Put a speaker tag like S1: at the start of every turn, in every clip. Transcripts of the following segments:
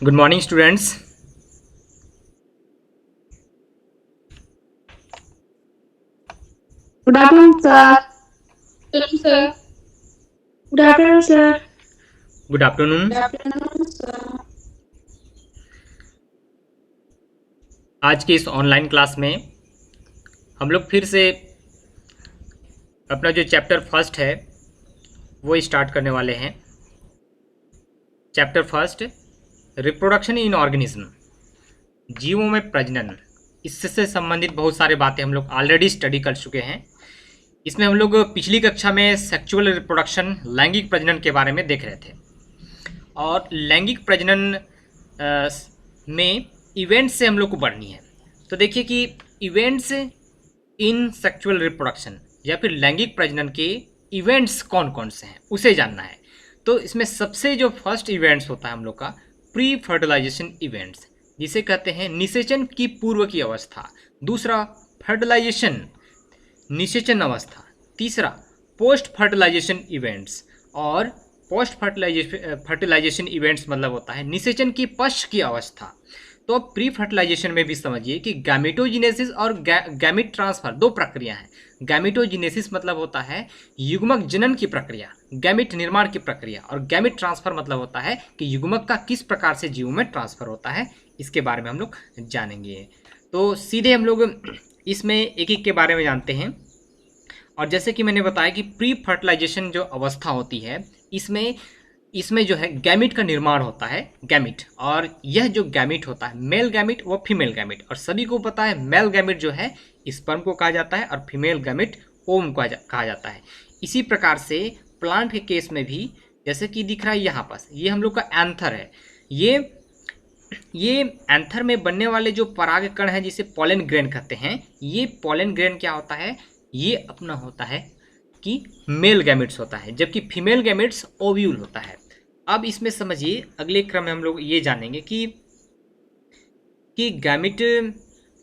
S1: Good morning, students.
S2: Good afternoon, sir.
S3: Afternoon, sir.
S2: Good afternoon, sir.
S1: Good afternoon.
S3: Good afternoon, sir.
S1: आज के इस online class में हम लोग फिर से अपना जो चैप्टर फर्स्ट है वो स्टार्ट करने वाले हैं। Chapter first, reproduction in organism, जीवों में प्रजनन। इससे संबंधित बहुत सारे बातें हम लोग ऑलरेडी स्टडी कर चुके हैं। इसमें हम लोग पिछली कक्षा में सेक्सुअल रिप्रोडक्शन, लैंगिक प्रजनन के बारे में देख रहे थे। और लैंगिक प्रजनन में इवेंट्स से हम लोग को बढ़नी है। तो देखिए कि इवेंट्स इन सेक्सुअल रिप्रोडक्शन या फिर लैंगिक प्रजनन के इवेंट्स कौन कौन से हैं उसे जानना है। तो इसमें सबसे जो फर्स्ट इवेंट्स होता है हम लोग का प्री फर्टिलाइजेशन इवेंट्स, जिसे कहते हैं निषेचन की पूर्व की अवस्था। दूसरा फर्टिलाइजेशन, निषेचन अवस्था। तीसरा पोस्ट फर्टिलाइजेशन इवेंट्स। और पोस्ट फर्टिलाइजेशन इवेंट्स मतलब होता है निषेचन की पश्च की अवस्था। तो अब प्री फर्टिलाइजेशन में भी समझिए कि गैमेटोजिनेसिस और गैमिट ट्रांसफर दो प्रक्रिया हैं। गैमेटोजिनेसिस मतलब होता है युग्मक जनन की प्रक्रिया, गैमिट निर्माण की प्रक्रिया, और गैमिट ट्रांसफर मतलब होता है कि युग्मक का किस प्रकार से जीवों में ट्रांसफर होता है। इसके बारे में हम लोग जानेंगे। तो सीधे हम लोग इसमें एक एक के बारे में जानते हैं। और जैसे कि मैंने बताया कि प्री फर्टिलाइजेशन जो अवस्था होती है इसमें जो है गैमिट का निर्माण होता है, गैमिट। और यह जो गैमिट होता है, मेल गैमिट व फीमेल गैमिट, और सभी को पता है मेल गैमिट जो है स्पर्म को कहा जाता है और फीमेल गैमिट ओम को कहा जाता है। इसी प्रकार से प्लांट के केस में भी जैसे कि दिख रहा है यहाँ पास, ये हम लोग का एंथर है। ये एंथर में बनने वाले जो पराग कण है जिसे पॉलन ग्रेन कहते हैं, ये पॉलन ग्रेन क्या होता है, ये अपना होता है कि मेल गैमेट्स होता है, जबकि फीमेल गैमेट्स ओव्यूल होता है। अब इसमें समझिए अगले क्रम में हम लोग ये जानेंगे कि गैमेट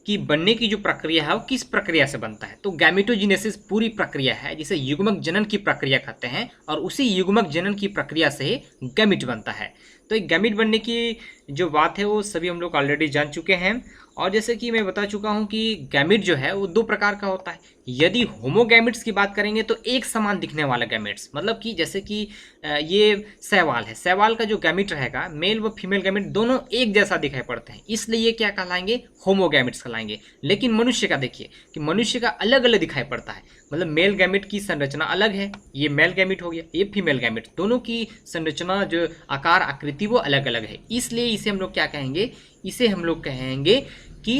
S1: की बनने की जो प्रक्रिया है वो किस प्रक्रिया से बनता है। तो गैमेटोजिनेसिस पूरी प्रक्रिया है जिसे युग्मक जनन की प्रक्रिया कहते हैं, और उसी युग्मक जनन की प्रक्रिया से गैमेट बनता है। तो एक गैमेट बनने की जो बात है वो सभी हम लोग ऑलरेडी जान चुके हैं। और जैसे कि मैं बता चुका हूँ कि गैमेट जो है वो दो प्रकार का होता है। यदि होमोगैमेट्स की बात करेंगे तो एक समान दिखने वाला गैमेट्स, मतलब कि जैसे कि ये शैवाल है, शैवाल का जो गैमेट रहेगा मेल व फीमेल गैमेट दोनों एक जैसा दिखाई पड़ते हैं, इसलिए ये क्या कहलाएंगे, होमोगैमेट्स कहलाएंगे। लेकिन मनुष्य का देखिए कि मनुष्य का अलग अलग दिखाई पड़ता है, मतलब मेल गैमेट की संरचना अलग है, ये मेल गैमेट हो गया, ये फीमेल गैमेट, दोनों की संरचना जो आकार आकृति वो अलग अलग है। इसलिए इसे हम लोग क्या कहेंगे, इसे हम लोग कहेंगे कि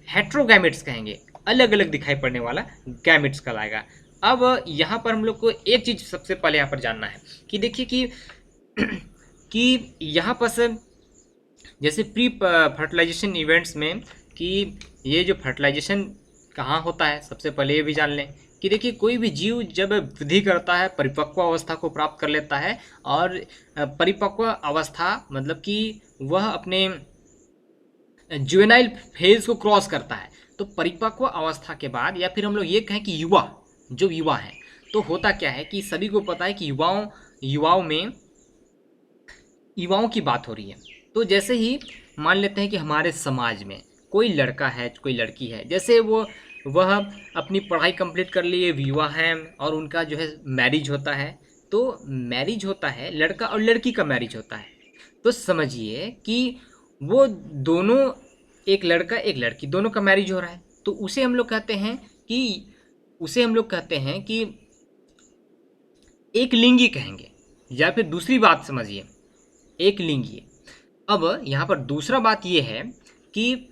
S1: हेट्रोगैमेट्स कहेंगे, अलग अलग दिखाई पड़ने वाला गैमेट्स कहलाएगा। अब यहाँ पर हम लोग को एक चीज़ सबसे पहले यहाँ पर जानना है कि देखिए कि यहाँ पर जैसे प्री फर्टिलाइजेशन इवेंट्स में कि ये जो फर्टिलाइजेशन कहाँ होता है, सबसे पहले ये भी जान लें कि देखिए कोई भी जीव जब वृद्धि करता है, परिपक्व अवस्था को प्राप्त कर लेता है, और परिपक्व अवस्था मतलब कि वह अपने जुवेनाइल फेज को क्रॉस करता है। तो परिपक्व अवस्था के बाद, या फिर हम लोग ये कहें कि युवा है, तो होता क्या है कि सभी को पता है कि युवाओं की बात हो रही है। तो जैसे ही मान लेते हैं कि हमारे समाज में कोई लड़का है, कोई लड़की है, जैसे वह अपनी पढ़ाई कंप्लीट कर लिए, युवा है, और उनका जो है मैरिज होता है। तो मैरिज होता है, लड़का और लड़की का मैरिज होता है। तो समझिए कि वो दोनों, एक लड़का एक लड़की, दोनों का मैरिज हो रहा है, तो उसे हम लोग कहते हैं कि एक लिंगी कहेंगे, या फिर दूसरी बात समझिए एक लिंगी। अब यहाँ पर दूसरा बात ये है कि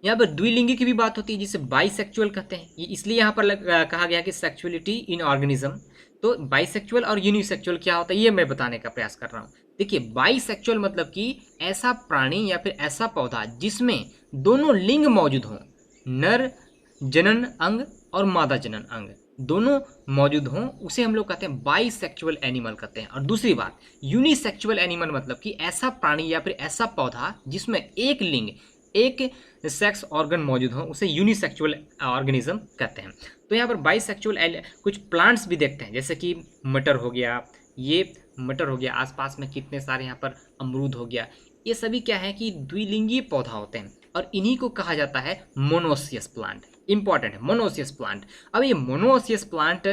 S1: यहाँ पर द्विलिंगी की भी बात होती है जिसे बाइसेक्चुअल कहते हैं। ये इसलिए यहाँ पर कहा गया कि सेक्सुअलिटी इन ऑर्गेनिज्म। तो बाइसेक्चुअल और यूनिसेक्चुअल क्या होता है ये मैं बताने का प्रयास कर रहा हूँ। देखिए बाइसेक्चुअल मतलब कि ऐसा प्राणी या फिर ऐसा पौधा जिसमें दोनों लिंग मौजूद हों, नर जनन अंग और मादा जनन अंग दोनों मौजूद हों, उसे हम लोग कहते हैं बाइसेक्चुअल एनिमल कहते हैं। और दूसरी बात यूनिसेक्चुअल एनिमल मतलब कि ऐसा प्राणी या फिर ऐसा पौधा जिसमें एक लिंग, एक सेक्स ऑर्गन मौजूद हो, उसे यूनिसेक्सुअल ऑर्गेनिज्म कहते हैं। तो यहाँ पर बाइसेक्सुअल कुछ प्लांट्स भी देखते हैं, जैसे कि मटर हो गया, ये मटर हो गया, आसपास में कितने सारे यहाँ पर अमरूद हो गया, ये सभी क्या है कि द्विलिंगी पौधा होते हैं और इन्हीं को कहा जाता है मोनोसियस प्लांट। इंपॉर्टेंट है मोनोसियस प्लांट। अब ये मोनोसियस प्लांट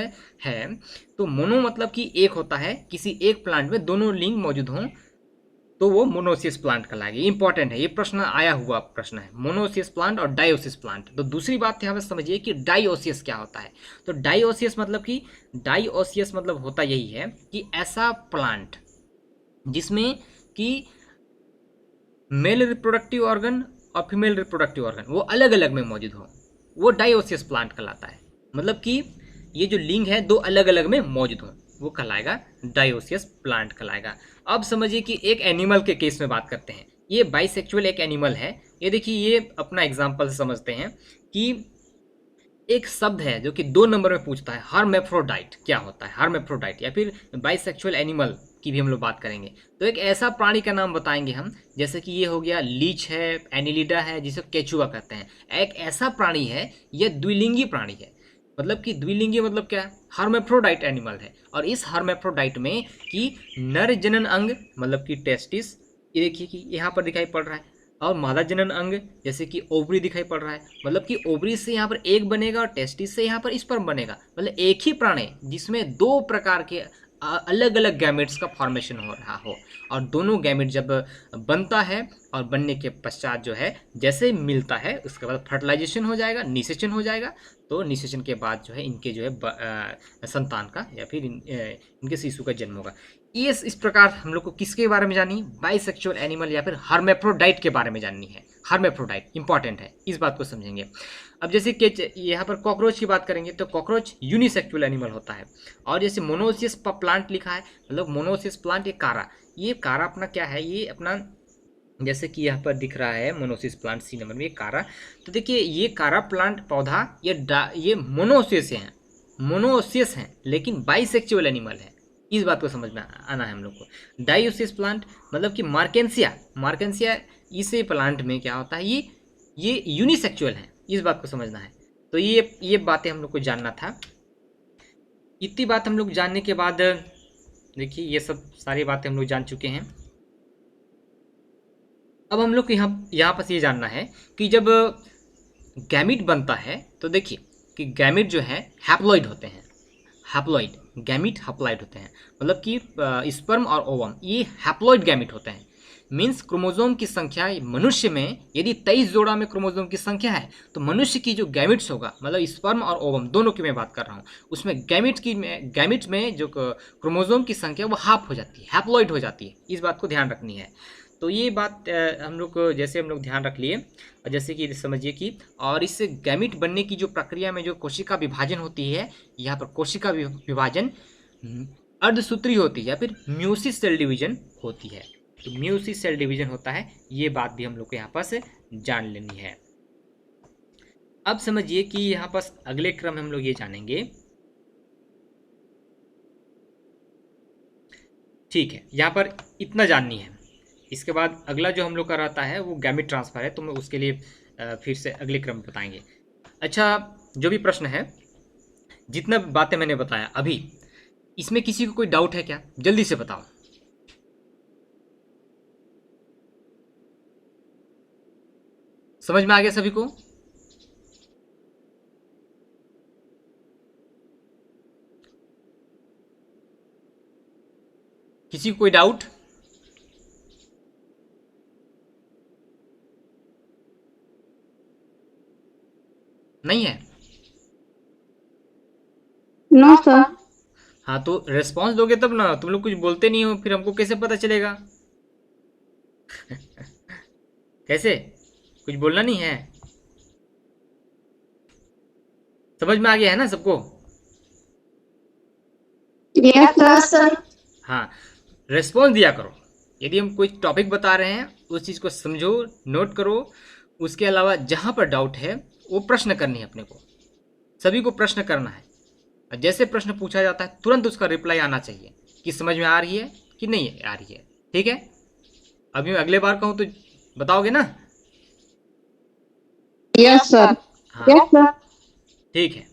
S1: है तो मोनो मतलब कि एक होता है, किसी एक प्लांट में दोनों लिंग मौजूद हों तो वो मोनोसियस प्लांट कहलाएगा। इंपॉर्टेंट है, ये प्रश्न आया हुआ प्रश्न है, मोनोसियस प्लांट और डायोसियस प्लांट। तो दूसरी बात यहाँ पे समझिए कि डायोसियस क्या होता है। तो डायोसियस मतलब होता यही है कि ऐसा प्लांट जिसमें कि मेल रिप्रोडक्टिव ऑर्गन और फीमेल रिप्रोडक्टिव ऑर्गन वो अलग अलग में मौजूद हो, वो डायोसियस प्लांट कहलाता है। मतलब कि ये जो लिंग है दो अलग अलग में मौजूद हो, वो कहलाएगा डायोसियस प्लांट कहलाएगा। अब समझिए कि एक एनिमल के केस में बात करते हैं। ये बाइसेक्सुअल एक एनिमल है। ये देखिए, ये अपना एग्जाम्पल से समझते हैं कि एक शब्द है जो कि 2 नंबर में पूछता है, हर्मेफ्रोडाइट क्या होता है, हर्मेफ्रोडाइट या फिर बाइसेक्सुअल एनिमल की भी हम लोग बात करेंगे। तो एक ऐसा प्राणी का नाम बताएंगे हम, जैसे कि ये हो गया लीच है, एनिलिडा है, जिसे केचुआ कहते हैं। एक ऐसा प्राणी है, यह द्विलिंगी प्राणी है। मतलब कि द्विलिंगी मतलब क्या, हर्मेफ्रोडाइट एनिमल है। और इस हर्मेफ्रोडाइट में कि नर जनन अंग मतलब कि टेस्टिस, ये देखिए कि यहाँ पर दिखाई पड़ रहा है, और मादा जनन अंग जैसे कि ओवरी दिखाई पड़ रहा है। मतलब कि ओवरी से यहाँ पर एक बनेगा और टेस्टिस से यहाँ पर स्पर्म बनेगा। मतलब एक ही प्राणी जिसमें 2 प्रकार के अलग अलग गैमेट्स का फॉर्मेशन हो रहा हो, और दोनों गैमेट जब बनता है और बनने के पश्चात जो है जैसे मिलता है उसके बाद फर्टिलाइजेशन हो जाएगा, निषेचन हो जाएगा। तो निषेचन के बाद जो है इनके जो है संतान का या फिर इनके शिशु का जन्म होगा। ये इस प्रकार हम लोग को किसके बारे में जाननी है, बाइसेक्सुअल एनिमल या फिर हर्मेफ्रोडाइट के बारे में जाननी है। हर्मेफ्रोडाइट इंपॉर्टेंट है, इस बात को समझेंगे। अब जैसे कि यहाँ पर कॉकरोच की बात करेंगे तो कॉकरोच यूनिसेक्सुअल एनिमल होता है। और जैसे मोनोसियस प्लांट लिखा है, मतलब मोनोसियस प्लांट, ये कारा अपना क्या है, ये अपना जैसे कि यहाँ पर दिख रहा है मोनोसियस प्लांट सी नंबर में, ये कारा। तो देखिए ये कारा प्लांट पौधा ये मोनोसियस हैं लेकिन बाइसेक्सुअल एनिमल है। इस बात को समझ में आना है हम लोग को। डायोसियस प्लांट मतलब कि मार्केंसिया इस प्लांट में क्या होता है, ये यूनिसेक्सुअल है। इस बात को समझना है। तो ये बातें हम लोग को जानना था। इतनी बात हम लोग जानने के बाद देखिए ये सब सारी बातें हम लोग जान चुके हैं। अब हम लोग को यहाँ पर ये जानना है कि जब गैमिट बनता है तो देखिए कि गैमिट जो है हैप्लॉइड होते हैं। गैमिट हैप्लॉइड होते हैं, मतलब कि स्पर्म और ओवम ये हैप्लॉइड गैमिट होते हैं। मीन्स क्रोमोसोम की संख्या मनुष्य में यदि 23 जोड़ा में क्रोमोसोम की संख्या है तो मनुष्य की जो गैमिट्स होगा, मतलब स्पर्म और ओवम दोनों की मैं बात कर रहा हूँ, उसमें गैमिट में जो क्रोमोसोम की संख्या वो हाफ हो जाती है, हैप्लॉइड हो जाती है। इस बात को ध्यान रखनी है। तो ये बात हम लोग ध्यान रख लिए। और जैसे कि समझिए कि और इस गैमिट बनने की जो प्रक्रिया में जो कोशिका विभाजन होती है, यहाँ पर कोशिका विभाजन अर्धसूत्री होती है या फिर म्यूसिस सेल डिवीजन होती है। तो म्यूसिस सेल डिवीजन होता है, ये बात भी हम लोग को यहाँ पर से जान लेनी है। अब समझिए कि यहाँ पर अगले क्रम हम लोग ये जानेंगे। ठीक है, यहाँ पर इतना जाननी है। इसके बाद अगला जो हम लोग का रहता है वो गैमिट ट्रांसफर है, तो मैं उसके लिए फिर से अगले क्रम बताएंगे। अच्छा, जो भी प्रश्न है, जितना बातें मैंने बताया अभी, इसमें किसी को कोई डाउट है क्या? जल्दी से बताओ। समझ में आ गया सभी को? किसी को कोई डाउट? नहीं है?
S2: No sir.
S1: हाँ, तो रेस्पॉन्स दोगे तब ना। तुम लोग कुछ बोलते नहीं हो, फिर हमको कैसे पता चलेगा? कैसे? कुछ बोलना नहीं है? समझ में आ गया है ना सबको?
S2: Yes sir.
S1: हाँ, रेस्पॉन्स दिया करो। यदि हम कोई टॉपिक बता रहे हैं उस चीज़ को समझो, नोट करो। उसके अलावा जहाँ पर डाउट है वो प्रश्न करनी है अपने को, सभी को प्रश्न करना है। और जैसे प्रश्न पूछा जाता है तुरंत उसका रिप्लाई आना चाहिए कि समझ में आ रही है कि नहीं आ रही है। ठीक है? अभी मैं अगले बार कहूँ तो बताओगे ना?
S2: Yes sir.
S1: हाँ,
S2: यस सर।
S1: ठीक है।